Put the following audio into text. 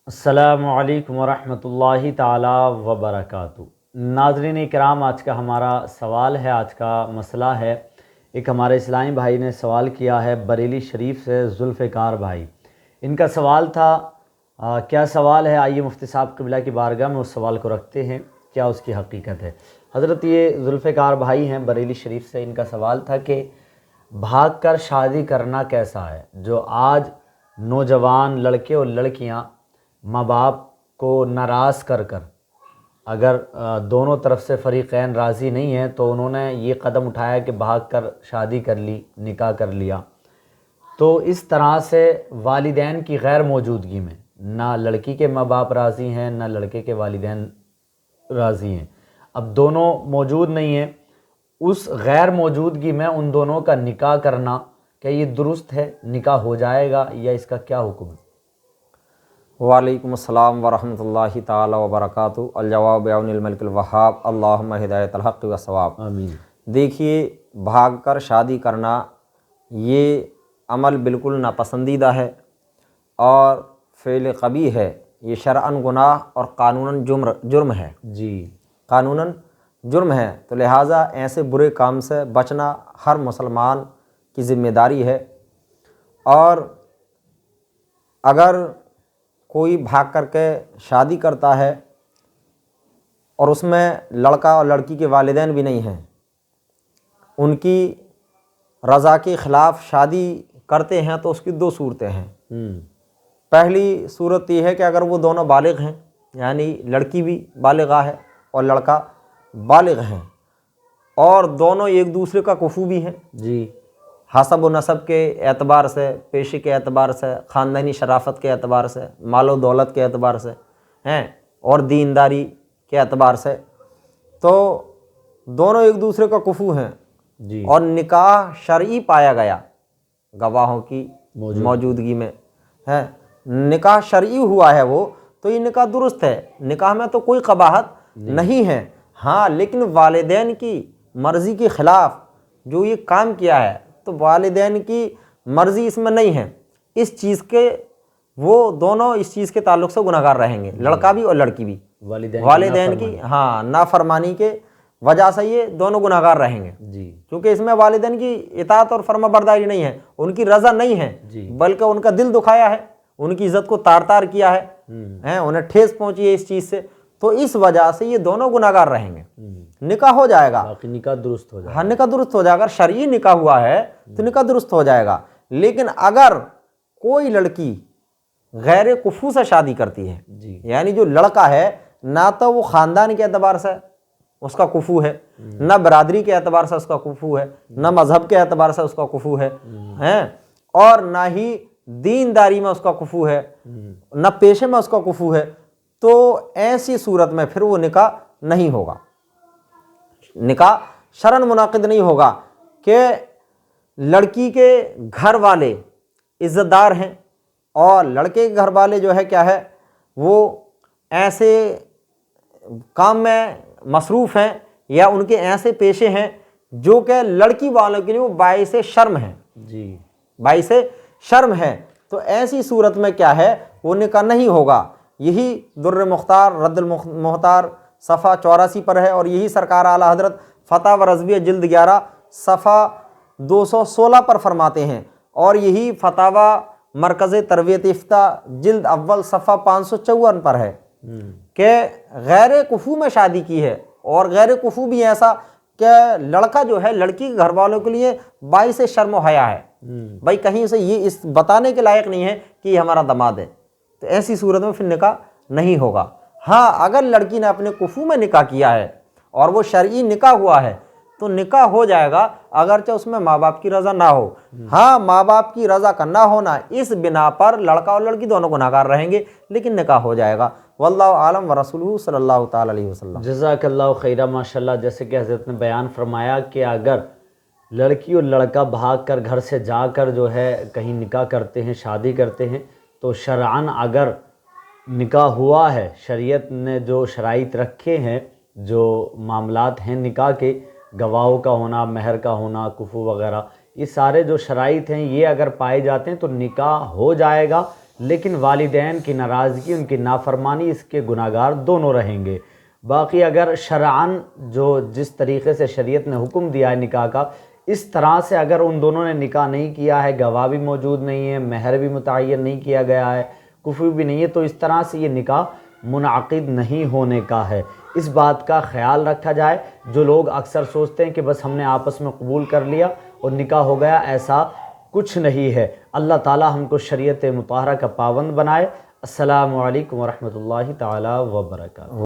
السلام علیکم ورحمۃ اللہ تعالی وبرکاتہ۔ ناظرین کرام، آج کا ہمارا سوال ہے، آج کا مسئلہ ہے، ایک ہمارے اسلامی بھائی نے سوال کیا ہے بریلی شریف سے، ذوالفقار بھائی۔ ان کا سوال تھا کیا سوال ہے؟ آئیے مفتی صاحب قبلہ کی بارگاہ میں اس سوال کو رکھتے ہیں، کیا اس کی حقیقت ہے۔ حضرت یہ ذوالفقار بھائی ہیں بریلی شریف سے، ان کا سوال تھا کہ بھاگ کر شادی کرنا کیسا ہے؟ جو آج نوجوان لڑکے اور لڑکیاں ماں باپ کو ناراض کر کر، اگر دونوں طرف سے فریقین راضی نہیں ہیں تو انہوں نے یہ قدم اٹھایا کہ بھاگ کر شادی کر لی، نکاح کر لیا۔ تو اس طرح سے والدین کی غیر موجودگی میں نہ لڑکی کے ماں باپ راضی ہیں نہ لڑکے کے والدین راضی ہیں، اب دونوں موجود نہیں ہیں، اس غیر موجودگی میں ان دونوں کا نکاح کرنا کیا یہ درست ہے؟ نکاح ہو جائے گا یا اس کا کیا حکم ہے؟ وعلیکم السلام ورحمۃ اللہ تعالی وبرکاتہ۔ الجواب بعون الملک الوہاب، اللہم ہدایت الحق و ثواب۔ آمین۔ دیکھیے، بھاگ کر شادی کرنا یہ عمل بالکل ناپسندیدہ ہے اور فعل قبیح ہے، یہ شرعاً گناہ اور قانوناً جرم ہے۔ جی، قانوناً جرم ہے، تو لہٰذا ایسے برے کام سے بچنا ہر مسلمان کی ذمہ داری ہے۔ اور اگر کوئی بھاگ کر کے شادی کرتا ہے اور اس میں لڑکا اور لڑکی کے والدین بھی نہیں ہیں، ان کی رضا کے خلاف شادی کرتے ہیں، تو اس کی دو صورتیں ہیں۔ پہلی صورت یہ ہے کہ اگر وہ دونوں بالغ ہیں، یعنی لڑکی بھی بالغہ ہے اور لڑکا بالغ ہیں، اور دونوں ایک دوسرے کا کفو بھی ہیں، جی، حسب و نسب کے اعتبار سے، پیشے کے اعتبار سے، خاندانی شرافت کے اعتبار سے، مال و دولت کے اعتبار سے ہیں، اور دینداری کے اعتبار سے، تو دونوں ایک دوسرے کا کفو ہیں، جی، اور نکاح شرعی پایا گیا گواہوں کی موجودگی میں ہے، نکاح شرعی ہوا ہے وہ، تو یہ نکاح درست ہے، نکاح میں تو کوئی قباحت نہیں ہے۔ ہاں، لیکن والدین کی مرضی کے خلاف جو یہ کام کیا ہے، تو والدین کی مرضی اس میں نہیں ہے، اس چیز کے وہ دونوں اس چیز کے تعلق سے گناہگار رہیں گے، لڑکا بھی اور لڑکی بھی، والدین کی نافرمانی کے وجہ سے یہ دونوں گناہگار رہیں گے، جی، کیونکہ اس میں والدین کی اطاعت اور فرما برداری نہیں ہے، ان کی رضا نہیں ہے، بلکہ ان کا دل دکھایا ہے، ان کی عزت کو تار تار کیا ہے، انہیں ٹھیس پہنچی ہے اس چیز سے، تو اس وجہ سے یہ دونوں گناہگار رہیں گے۔ نکاح ہو جائے گا، باقی نکاح درست ہو جائے گا۔ ہاں، نکاح درست ہو جائے گا، اگر شرعی نکاح ہوا ہے تو نکاح درست ہو جائے گا۔ لیکن اگر کوئی لڑکی غیر کفو سے شادی کرتی ہے، جی، یعنی جو لڑکا ہے نہ تو وہ خاندان کے اعتبار سے اس کا کفو ہے، نہ برادری کے اعتبار سے اس کا کفو ہے، نہ مذہب کے اعتبار سے اس کا کفو ہے، اور نہ ہی دینداری میں اس کا کفو ہے، نہ پیشے میں اس کا کفو ہے، تو ایسی صورت میں پھر وہ نکاح نہیں ہوگا، نکاح شرعاً منعقد نہیں ہوگا، کہ لڑکی کے گھر والے عزت دار ہیں اور لڑکے کے گھر والے جو ہے کیا ہے، وہ ایسے کام میں مصروف ہیں یا ان کے ایسے پیشے ہیں جو کہ لڑکی والوں کے لیے وہ باعث شرم ہیں، جی، باعث شرم ہے، تو ایسی صورت میں کیا ہے، وہ نکاح نہیں ہوگا۔ یہی در مختار رد المختار صفحہ 84 پر ہے، اور یہی سرکار اعلیٰ حضرت فتح و رضویہ جلد 11 صفحہ 216 پر فرماتے ہیں، اور یہی فتاوی مرکز تربیت افتاء جلد اول صفحہ 554 پر ہے، کہ غیر کفو میں شادی کی ہے، اور غیر کفو بھی ایسا کہ لڑکا جو ہے لڑکی کے گھر والوں کے لیے باعث شرم و حیا ہے، بھائی کہیں سے یہ اس بتانے کے لائق نہیں ہے کہ یہ ہمارا داماد ہے، تو ایسی صورت میں پھر نکاح نہیں ہوگا۔ ہاں، اگر لڑکی نے اپنے کفو میں نکاح کیا ہے اور وہ شرعی نکاح ہوا ہے تو نکاح ہو جائے گا، اگرچہ اس میں ماں باپ کی رضا نہ ہو۔ ہاں، ماں باپ کی رضا کا نہ ہونا، اس بنا پر لڑکا اور لڑکی دونوں گناہگار رہیں گے، لیکن نکاح ہو جائے گا۔ واللہ عالم ورسولہ صلی اللہ تعالی علیہ وسلم۔ جزاک اللہ خیرہ۔ ماشاءاللہ، جیسے کہ حضرت نے بیان فرمایا کہ اگر لڑکی اور لڑکا بھاگ کر گھر سے جا کر جو ہے کہیں نکاح کرتے ہیں، شادی کرتے ہیں، تو شرعاً اگر نکاح ہوا ہے، شریعت نے جو شرائط رکھے ہیں، جو معاملات ہیں نکاح کے، گواہوں کا ہونا، مہر کا ہونا، کفو وغیرہ، یہ سارے جو شرائط ہیں یہ اگر پائے جاتے ہیں تو نکاح ہو جائے گا، لیکن والدین کی ناراضگی، ان کی نافرمانی، اس کے گناہگار دونوں رہیں گے۔ باقی اگر شرعاً جس طریقے سے شریعت نے حکم دیا ہے نکاح کا، اس طرح سے اگر ان دونوں نے نکاح نہیں کیا ہے، گواہ بھی موجود نہیں ہے، مہر بھی متعین نہیں کیا گیا ہے، کفو بھی نہیں ہے، تو اس طرح سے یہ نکاح منعقد نہیں ہونے کا ہے۔ اس بات کا خیال رکھا جائے۔ جو لوگ اکثر سوچتے ہیں کہ بس ہم نے آپس میں قبول کر لیا اور نکاح ہو گیا، ایسا کچھ نہیں ہے۔ اللہ تعالی ہم کو شریعت مطہرہ کا پابند بنائے۔ السلام علیکم ورحمۃ اللہ تعالی وبرکاتہ۔